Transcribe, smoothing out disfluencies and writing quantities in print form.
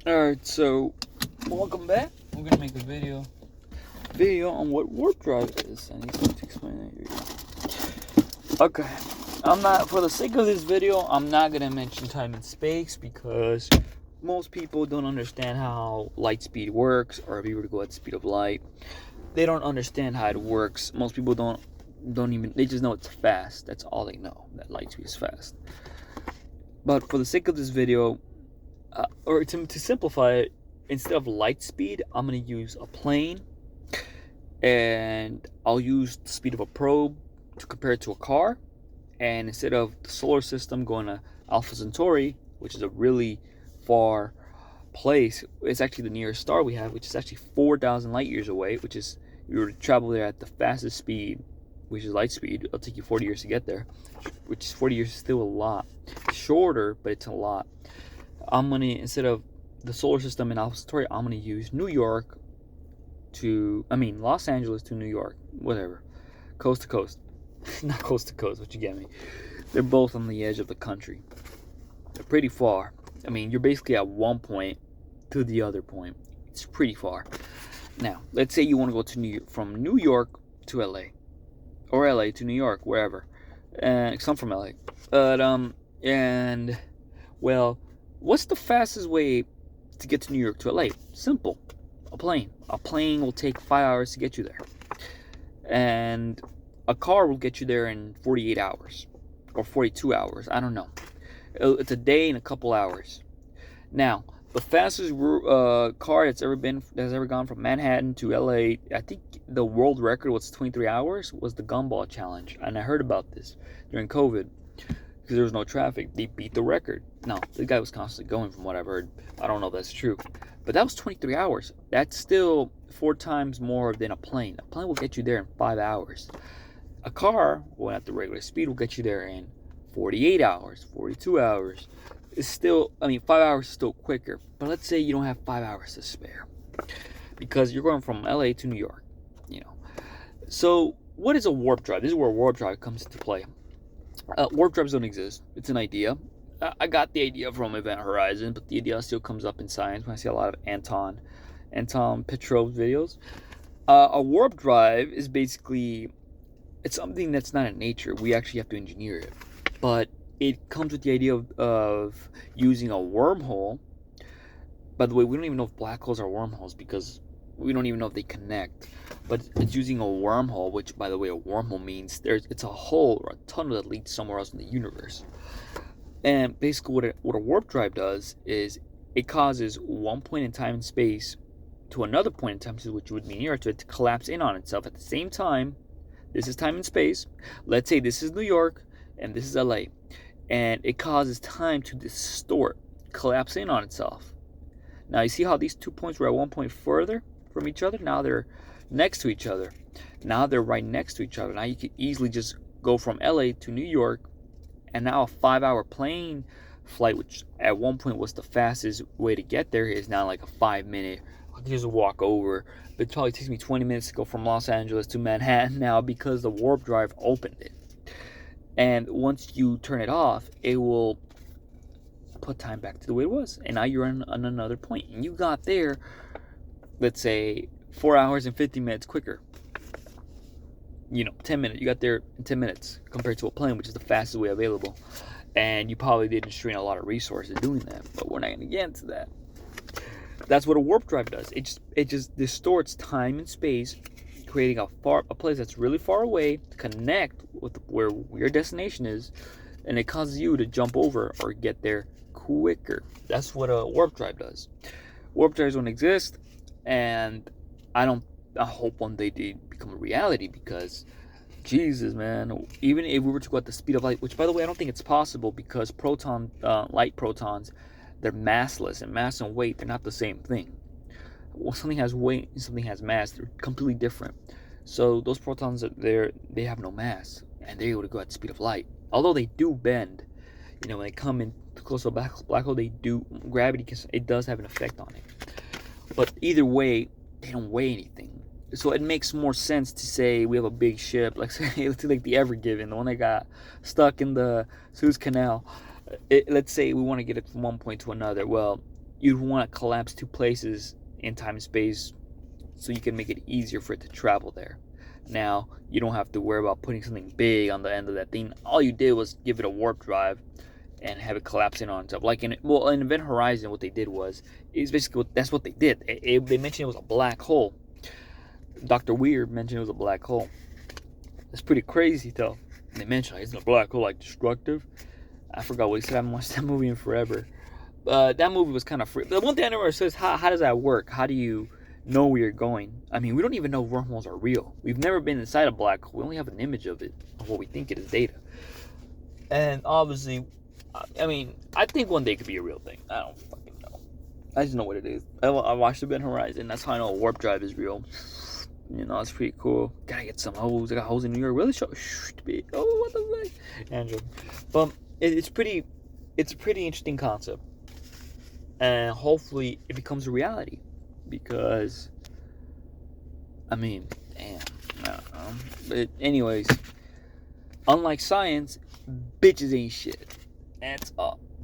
Alright, so welcome back. We're gonna make a video on what warp drive is. I need something to explain that here. Okay. I'm not for the sake of this video, I'm not gonna mention time and space because most people don't understand how light speed works, or if you were to go at the speed of light, they don't understand how it works. Most people don't even, they just know it's fast. That's all they know, that light speed is fast. But for the sake of this video, or to simplify it, instead of light speed, I'm going to use a plane, and I'll use the speed of a probe to compare it to a car. And instead of the solar system going to Alpha Centauri, which is a really far place, it's actually the nearest star we have, which is actually 4,000 light years away, which is, if you were to travel there at the fastest speed, which is light speed, it'll take you 40 years to get there, which is 40 years is still a lot. Shorter, but it's a lot. I'm gonna, instead of the solar system in Alpha Centauri, I'm gonna use Los Angeles to New York, whatever, coast to coast, not coast to coast, but you get me. They're both on the edge of the country. They're pretty far. I mean, you're basically at one point to the other point. It's pretty far. Now, let's say you want to go to from New York to LA, or LA to New York, wherever. And some from LA, but and well, what's the fastest way to get to New York to LA? Simple. A plane. A plane will take 5 hours to get you there. And a car will get you there in 48 hours. Or 42 hours. I don't know. It's a day and a couple hours. Now, the fastest car that's ever gone from Manhattan to LA, I think the world record was 23 hours, was the Gumball Challenge. And I heard about this during COVID, because there was no traffic. They beat the record. No, the guy was constantly going, from what I've heard. I don't know if that's true, but that was 23 hours. That's still 4 times more than a plane. A plane will get you there in 5 hours. A car, going at the regular speed, will get you there in 48 hours, 42 hours. It's still, 5 hours is still quicker, but let's say you don't have 5 hours to spare because you're going from LA to New York, So what is a warp drive? This is where warp drive comes into play. Warp drives don't exist. It's an idea. I got the idea from Event Horizon, but the idea still comes up in science when I see a lot of Anton Petrov's videos. A warp drive is basically, it's something that's not in nature. We actually have to engineer it. But it comes with the idea of using a wormhole. By the way, we don't even know if black holes are wormholes because we don't even know if they connect. But it's using a wormhole, which, by the way, a wormhole means it's a hole or a tunnel that leads somewhere else in the universe. And basically, what a warp drive does is it causes one point in time and space to another point in time, which would be nearer to it, to collapse in on itself at the same time. This is time and space. Let's say this is New York and this is LA, and it causes time to distort, collapse in on itself. Now you see how these 2 points were at one point further from each other? Now they're next to each other. Now they're right next to each other. Now you could easily just go from LA to New York, and now a 5-hour plane flight, which at one point was the fastest way to get there, is now like a 5-minute. I can just walk over, but it probably takes me 20 minutes to go from Los Angeles to Manhattan now because the warp drive opened it. And once you turn it off, it will put time back to the way it was. And now you're on another point. And you got there, let's say, 4 hours and 50 minutes quicker. 10 minutes. You got there in 10 minutes compared to a plane, which is the fastest way available. And you probably didn't strain a lot of resources doing that. But we're not going to get into that. That's what a warp drive does. It just distorts time and space, creating a place that's really far away to connect with where your destination is, and it causes you to jump over or get there quicker. That's what a warp drive does. Warp drives don't exist, and I hope one day they become a reality, because Jesus, man, even if we were to go at the speed of light, which, by the way, I don't think it's possible, because light protons, they're massless, and mass and weight, they're not the same thing. Well, something has weight and something has mass. They're completely different. So those protons, they have no mass, and they're able to go at the speed of light. Although they do bend, when they come in close to a black hole, gravity it does have an effect on it. But either way, they don't weigh anything. So it makes more sense to say we have a big ship, like the Ever Given, the one that got stuck in the Suez Canal. Let's say we want to get it from one point to another. Well, you'd want to collapse two places in time and space so you can make it easier for it to travel there. Now, you don't have to worry about putting something big on the end of that thing. All you did was give it a warp drive and have it collapse in on itself. Like in Event Horizon, what they did was, is basically that's what they did. They mentioned it was a black hole. Dr. Weird mentioned it was a black hole. It's pretty crazy though. They mentioned like, it's a black hole, like destructive. I forgot what he said. I haven't watched that movie in forever. That movie was kind of free. The one thing I never understood is how does that work? How do you know where you're going? I mean, we don't even know wormholes are real. We've never been inside a black hole. We only have an image of it, of what we think it is, data. And obviously, I mean, I think one day it could be a real thing. I don't fucking know. I just know what it is. I watched Event Horizon. That's how I know a warp drive is real. You know, it's pretty cool. Gotta get some hoes. I got hoes in New York. Really? Oh, what the fuck? Andrew. But it's a pretty interesting concept. And hopefully it becomes a reality. Because, I mean, damn. I don't know. But anyways, unlike science, bitches ain't shit. That's all.